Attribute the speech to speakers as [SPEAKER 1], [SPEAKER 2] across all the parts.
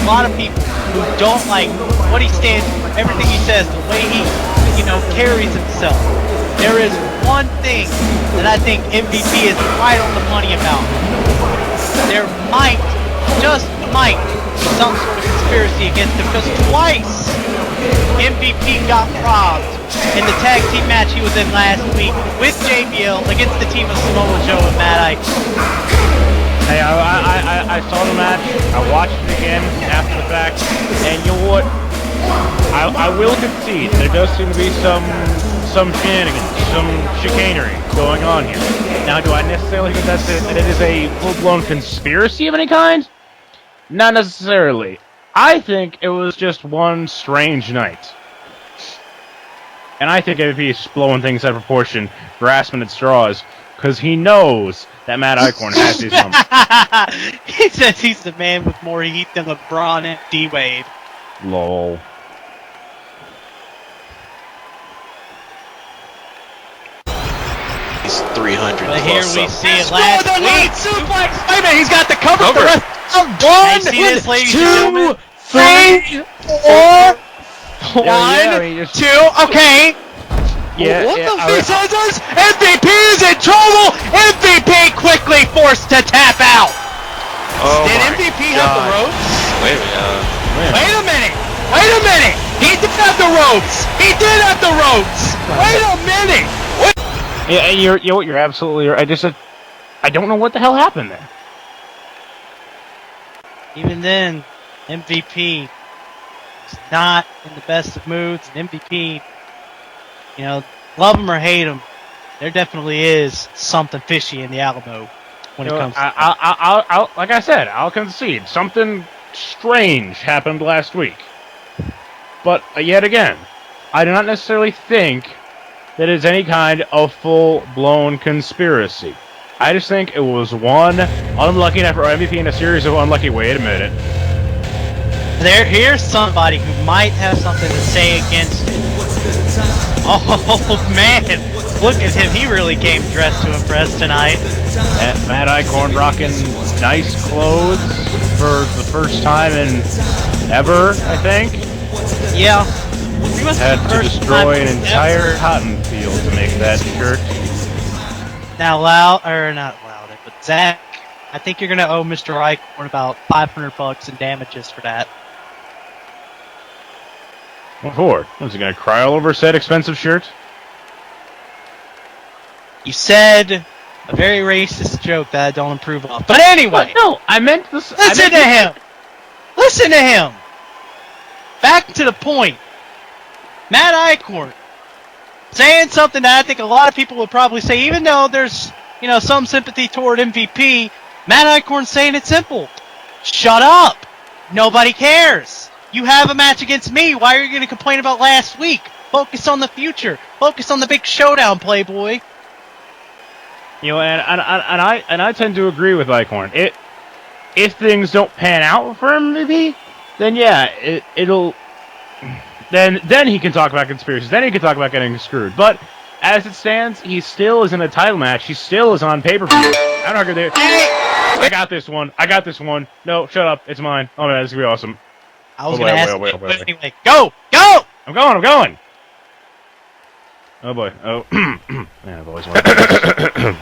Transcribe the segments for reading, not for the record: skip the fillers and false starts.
[SPEAKER 1] a lot of people who don't like what he stands for, everything he says, the way he, carries himself. There is one thing that I think MVP is right on the money about. There might, just might, be some sort of conspiracy against him, because twice MVP got robbed in the tag team match he was in last week with JBL against the team of Samoa Joe and Matt Ike.
[SPEAKER 2] Hey, I saw the match, I watched it again after the fact, and you know what? I will concede, there does seem to be some shenanigans, some chicanery going on here. Now, do I necessarily think that it is a full-blown conspiracy of any kind? Not necessarily. I think it was just one strange night. And I think MVP is blowing things out of proportion, grasping at straws, because he knows that Matt Icorn has his number.
[SPEAKER 1] He says he's the man with more heat than LeBron and D-Wade.
[SPEAKER 2] Lol.
[SPEAKER 3] He's 300
[SPEAKER 1] But
[SPEAKER 3] plus
[SPEAKER 1] here we see it last week.
[SPEAKER 4] Suplex. Wait a minute, he's got the cover.
[SPEAKER 3] Cover.
[SPEAKER 4] The rest of
[SPEAKER 1] Can you see this, ladies and gentlemen?
[SPEAKER 4] 3, 4,
[SPEAKER 2] Yeah,
[SPEAKER 4] 1, 2. Okay.
[SPEAKER 2] Yeah,
[SPEAKER 4] What
[SPEAKER 2] yeah,
[SPEAKER 4] the fuck is MVP is in trouble. MVP quickly forced to tap out.
[SPEAKER 3] Oh
[SPEAKER 4] Did
[SPEAKER 3] my
[SPEAKER 4] MVP
[SPEAKER 3] God.
[SPEAKER 4] have the ropes?
[SPEAKER 3] Wait a minute.
[SPEAKER 4] Wait a minute. Wait a minute. He did have the ropes. He did have the ropes. Wait a minute. What?
[SPEAKER 2] Yeah, and you're absolutely right. I don't know what the hell happened there.
[SPEAKER 1] Even then, MVP is not in the best of moods, and MVP, love him or hate him, there definitely is something fishy in the Alamo when it comes to
[SPEAKER 2] I'll like I said, I'll concede. Something strange happened last week. But, yet again, I do not necessarily think that it's any kind of full-blown conspiracy. I just think it was one unlucky night for MVP in a series of unlucky... Wait a minute.
[SPEAKER 1] Here's somebody who might have something to say against it. Oh, man. Look at him. He really came dressed to impress tonight.
[SPEAKER 2] Matt Icorn rocking nice clothes for the first time in ever, I think.
[SPEAKER 1] Yeah. He must
[SPEAKER 2] Had
[SPEAKER 1] be the
[SPEAKER 2] to
[SPEAKER 1] first
[SPEAKER 2] destroy
[SPEAKER 1] time
[SPEAKER 2] an entire
[SPEAKER 1] ever.
[SPEAKER 2] cotton field to make that shirt.
[SPEAKER 1] Now, not Loud, but Zach, I think you're going to owe Mr. Icorn about $500 in damages for that.
[SPEAKER 2] What for? Was he going to cry all over said expensive shirt?
[SPEAKER 1] You said a very racist joke that I don't approve of. But anyway,
[SPEAKER 2] No, I meant this.
[SPEAKER 1] listen to him. Listen to him. Back to the point. Matt Icorn saying something that I think a lot of people would probably say, even though there's, some sympathy toward MVP, Matt Icorn saying it's simple. Shut up. Nobody cares. You have a match against me. Why are you going to complain about last week? Focus on the future. Focus on the big showdown, Playboy.
[SPEAKER 2] And I tend to agree with Icorn. If things don't pan out for him, maybe, then yeah, it'll. Then he can talk about conspiracies. Then he can talk about getting screwed. But as it stands, he still is in a title match. He still is on pay-per-view. I'm not gonna. I got this one. No, shut up. It's mine. Oh man, this is gonna be awesome.
[SPEAKER 1] I was going to ask
[SPEAKER 2] wait.
[SPEAKER 1] you, but anyway. Go!
[SPEAKER 2] I'm going. Oh boy. Oh. Man, I've always wanted to.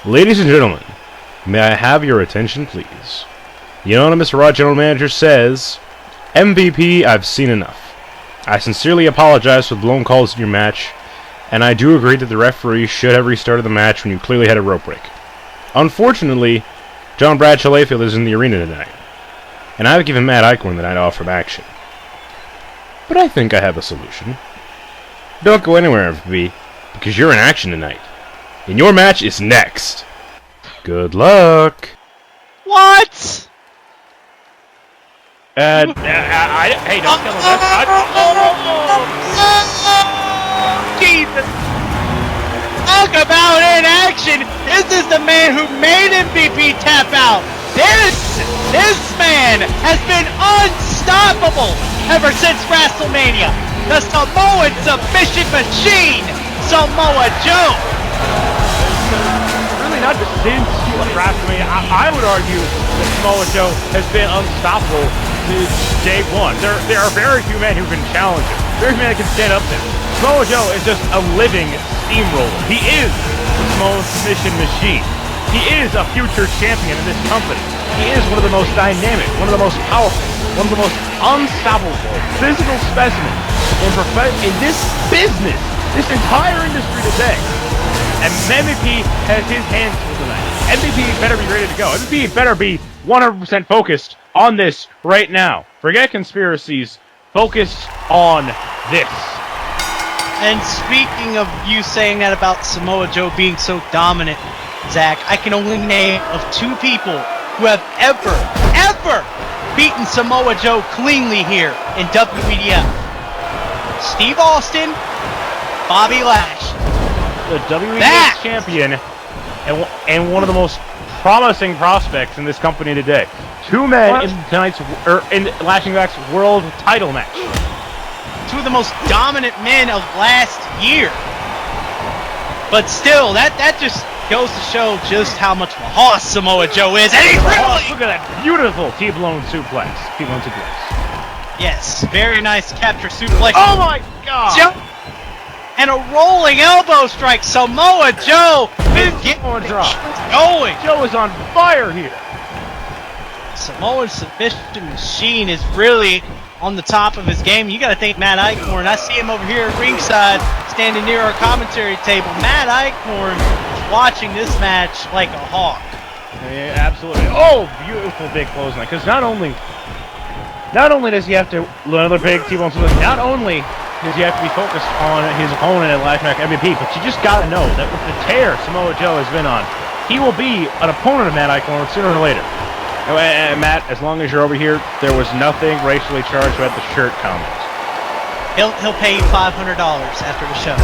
[SPEAKER 2] Ladies and gentlemen, may I have your attention, please? The anonymous Raw General Manager says, MVP, I've seen enough. I sincerely apologize for the blown calls in your match, and I do agree that the referee should have restarted the match when you clearly had a rope break. Unfortunately, John Bradshaw Layfield is in the arena tonight, and I've given Matt Icorn the night off from action. But I think I have a solution. Don't go anywhere, MVP, because you're in action tonight, and your match is next. Good luck.
[SPEAKER 1] What?
[SPEAKER 2] Hey, don't kill him.
[SPEAKER 1] Jesus! Talk about in action! This is the man who made MVP tap out! This man has been unstoppable ever since WrestleMania! The Samoan submission machine, Samoa Joe!
[SPEAKER 2] Really not just since WrestleMania. I would argue that Samoa Joe has been unstoppable day one. There are very few men who can challenge him. Very few men that can stand up there. Samoa Joe is just a living steamroller. He is the Samoan submission machine. He is a future champion in this company. He is one of the most dynamic, one of the most powerful, one of the most unstoppable physical specimens in this business, this entire industry today. And MVP has his hands full tonight. MVP better be ready to go. MVP better be 100% focused on this right now. Forget conspiracies. Focus on this.
[SPEAKER 1] And speaking of you saying that about Samoa Joe being so dominant, Zach, I can only name of two people who have ever beaten Samoa Joe cleanly here in WEDF. Steve Austin, Bobby Lash.
[SPEAKER 2] The WEDF champion and one of the most promising prospects in this company today. Two men in Lashing Back's world title match.
[SPEAKER 1] Two of the most dominant men of last year. But still, that just goes to show just how much of a hoss Samoa Joe is. And he's really...
[SPEAKER 2] Look at that beautiful T-blown suplex.
[SPEAKER 1] Yes, very nice capture suplex.
[SPEAKER 2] Oh my God!
[SPEAKER 1] And a rolling elbow strike. Samoa Joe is getting going.
[SPEAKER 2] Joe is on fire here.
[SPEAKER 1] Samoa's submission machine is really on the top of his game. You got to think Matt Iorn. I see him over here at ringside, standing near our commentary table. Matt Iorn watching this match like a hawk.
[SPEAKER 2] Yeah, absolutely. Oh, beautiful big clothesline. Because not only does he have to another big T-bone suplex, not only does he have to be focused on his opponent at Lashing Back MVP, but you just got to know that with the tear Samoa Joe has been on, he will be an opponent of Matt Iorn sooner or later. And Matt, as long as you're over here, there was nothing racially charged about the shirt comment.
[SPEAKER 1] He'll pay you $500 after the show.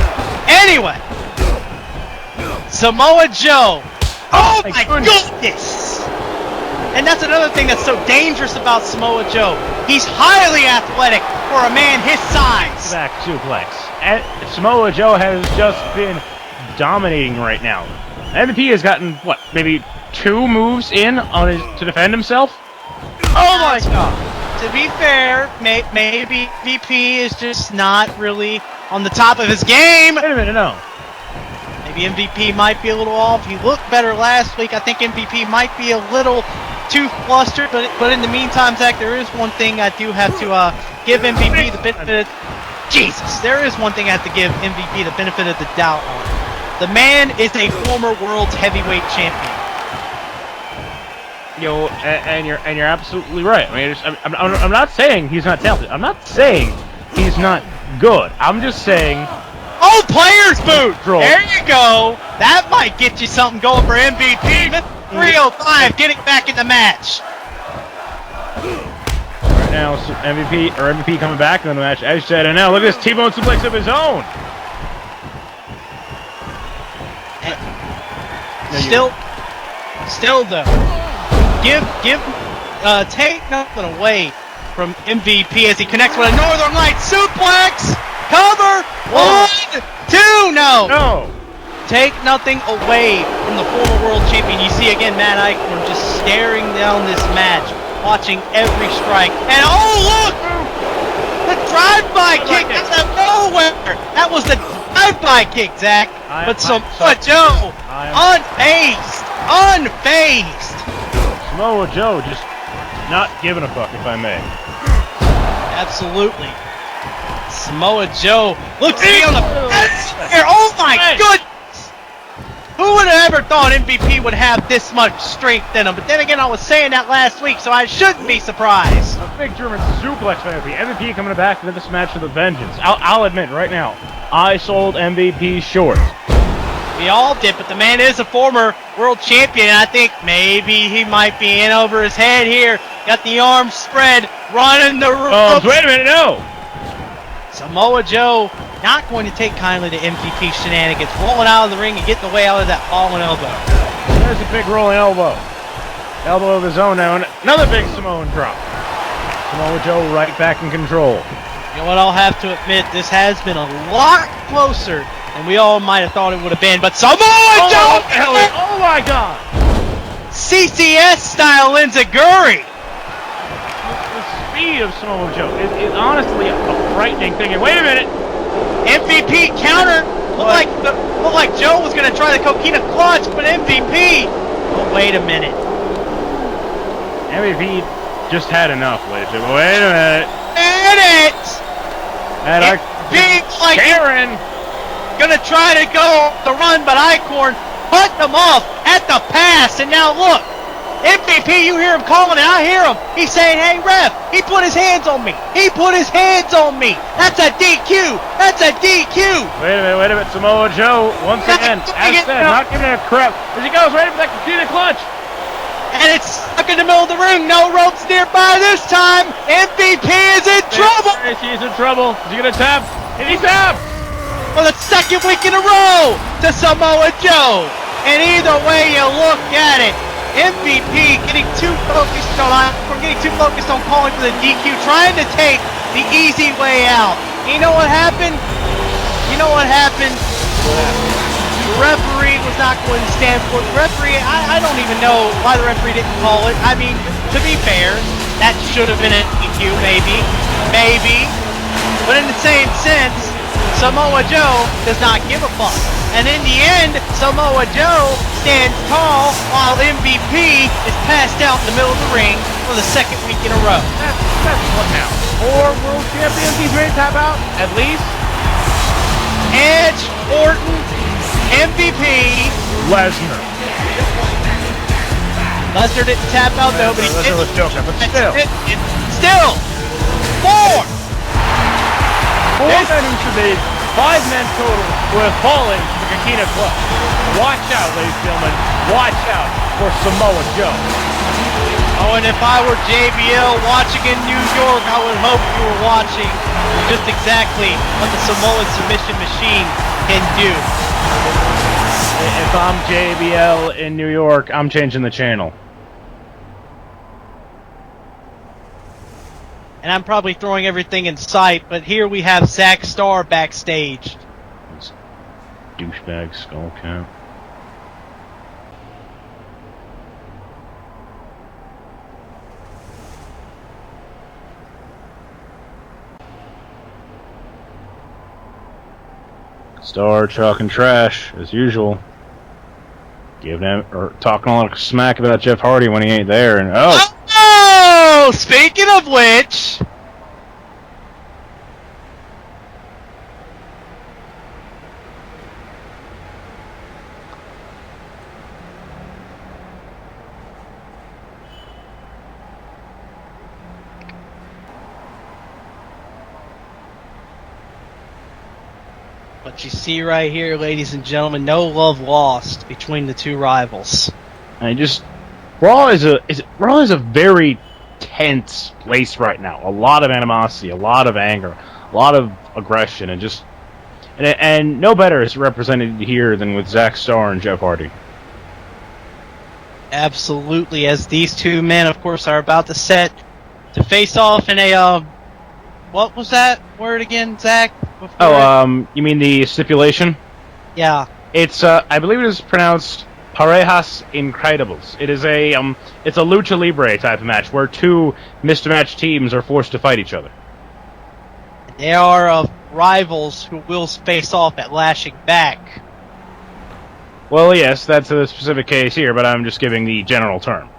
[SPEAKER 1] Anyway, Samoa Joe. Oh my goodness! And that's another thing that's so dangerous about Samoa Joe. He's highly athletic for a man his size.
[SPEAKER 2] Back suplex. And Samoa Joe has just been dominating right now. MVP has gotten, what, maybe 2 moves in on to defend himself?
[SPEAKER 1] Oh my God! To be fair, maybe MVP is just not really on the top of his game.
[SPEAKER 2] Wait a minute, no.
[SPEAKER 1] Maybe MVP might be a little off. He looked better last week. I think MVP might be a little too flustered, but in the meantime, Zach, there is one thing I do have to give MVP the benefit. Jesus, there is one thing I have to give MVP the benefit of the doubt on. The man is a former world's heavyweight champion.
[SPEAKER 2] And you're absolutely right. I mean, I'm not saying he's not talented. I'm not saying he's not good. I'm just saying.
[SPEAKER 1] Oh, player's boot! There you go. That might get you something going for MVP. 305 getting back in the match.
[SPEAKER 2] Right now, MVP coming back in the match, as you said, and now look at this T-bone suplex of his own.
[SPEAKER 1] Still though, take nothing away from MVP as he connects with a Northern Lights suplex. Cover. 1, 2. No. Take nothing away from the former world champion. You see again Matt Iorn just staring down this match, watching every strike. And oh look! The drive-by kick out of nowhere! That was the drive-by kick, Zach. But Samoa Joe, unfazed.
[SPEAKER 2] Samoa Joe just not giving a fuck, if I may.
[SPEAKER 1] Absolutely. Samoa Joe looks to be on the fence here. Oh my goodness! Who would have ever thought MVP would have this much strength in him? But then again, I was saying that last week, so I shouldn't be surprised.
[SPEAKER 2] A big German suplex by MVP. MVP coming back into this match with a vengeance. I'll admit right now, I sold MVP short.
[SPEAKER 1] We all did, but the man is a former world champion. I think maybe he might be in over his head here. Got the arms spread, running the ropes.
[SPEAKER 2] Wait a minute, no!
[SPEAKER 1] Samoa Joe not going to take kindly to MVP shenanigans, rolling out of the ring and getting away out of that falling elbow.
[SPEAKER 2] There's a big rolling elbow. Elbow of his own now, and another big Samoan drop. Samoa Joe right back in control.
[SPEAKER 1] You know what, I'll have to admit, this has been a lot closer than we all might have thought it would have been, but Samoa Joe!
[SPEAKER 2] Oh my God!
[SPEAKER 1] CCS style enziguri!
[SPEAKER 2] speed of Samoa Joe is honestly a frightening thing. And wait a minute.
[SPEAKER 1] MVP counter. Looked like Joe was going to try the coquina clutch, but MVP. Oh, wait a minute.
[SPEAKER 2] MVP just had enough, ladies. Wait a minute. And our
[SPEAKER 1] Big like
[SPEAKER 2] Karen
[SPEAKER 1] gonna try to go the run, but iorn put them off at the pass, and now look. MVP, you hear him calling it. I hear him. He's saying, hey, ref, he put his hands on me. He put his hands on me. That's a DQ. That's a DQ.
[SPEAKER 2] Wait a minute. Samoa Joe, once again, as said, not giving it a crap. As he goes, ready for that coquina clutch.
[SPEAKER 1] And it's stuck in the middle of the ring. No ropes nearby this time. MVP is in trouble.
[SPEAKER 2] He's in trouble. Is he going to tap? And he tapped.
[SPEAKER 1] For the second week in a row to Samoa Joe. And either way you look at it, MVP getting too focused on calling for the DQ, trying to take the easy way out. You know what happened? The referee was not going to stand for it. The referee, I don't even know why the referee didn't call it. I mean, to be fair, that should have been a DQ, maybe. But in the same sense, Samoa Joe does not give a fuck. And in the end, Samoa Joe stands tall while MVP is passed out in the middle of the ring for the second week in a row.
[SPEAKER 2] That's what now? 4 world champions he's ready to tap out, at least.
[SPEAKER 1] Edge, Orton, MVP.
[SPEAKER 2] Lesnar
[SPEAKER 1] didn't tap out though, but he did.
[SPEAKER 2] Lesnar was joking, but
[SPEAKER 1] Still, 4
[SPEAKER 2] men who should be 5 men total who have fallen to the coquina clutch. Watch out, ladies and gentlemen. Watch out for Samoa Joe.
[SPEAKER 1] Oh, and if I were JBL watching in New York, I would hope you were watching just exactly what the Samoan submission machine can do.
[SPEAKER 2] If I'm JBL in New York, I'm changing the channel.
[SPEAKER 1] And I'm probably throwing everything in sight, but here we have Zack Starr backstage.
[SPEAKER 2] Douchebag skull cap. Star talking trash as usual. Talking a lot of smack about Jeff Hardy when he ain't there, and
[SPEAKER 1] oh, speaking of which, what you see right here, ladies and gentlemen, no love lost between the two rivals.
[SPEAKER 2] And Raw is a very tense place right now. A lot of animosity, a lot of anger, a lot of aggression, and no better is represented here than with Zack Starr and Jeff Hardy.
[SPEAKER 1] Absolutely, as these two men, of course, are about to set to face off in a what was that word again, Zach?
[SPEAKER 2] You mean the stipulation?
[SPEAKER 1] Yeah.
[SPEAKER 2] It's I believe it is pronounced Parejas Incredibles. It is it's a lucha libre type of match where 2 mismatched teams are forced to fight each other.
[SPEAKER 1] They are rivals who will face off at Lashing Back.
[SPEAKER 2] Well, yes, that's a specific case here, but I'm just giving the general term.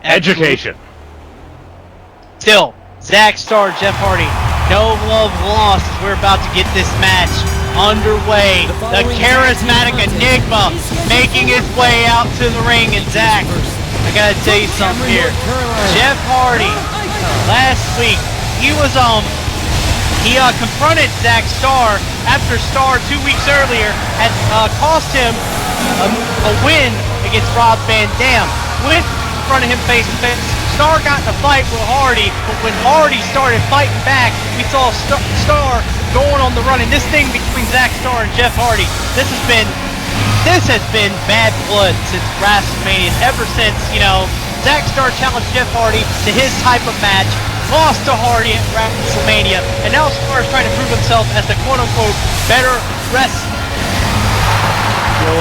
[SPEAKER 1] Absolutely.
[SPEAKER 2] Education.
[SPEAKER 1] Still, Zack Starr, Jeff Hardy, no love lost as we're about to get this match underway. The charismatic Enigma making his way out to the ring, and Zach, I gotta tell you something here. Jeff Hardy, last week, he confronted Zack Starr after Starr 2 weeks earlier had cost him a win against Rob Van Dam. Went in front of him face to face. Starr got in a fight with Hardy, but when Hardy started fighting back, we saw Starr going on the run. And this thing between Zack Starr and Jeff Hardy, this has been bad blood since WrestleMania. Ever since, Zack Starr challenged Jeff Hardy to his type of match, lost to Hardy at WrestleMania, and now Starr is trying to prove himself as the quote-unquote better wrestler.
[SPEAKER 2] So,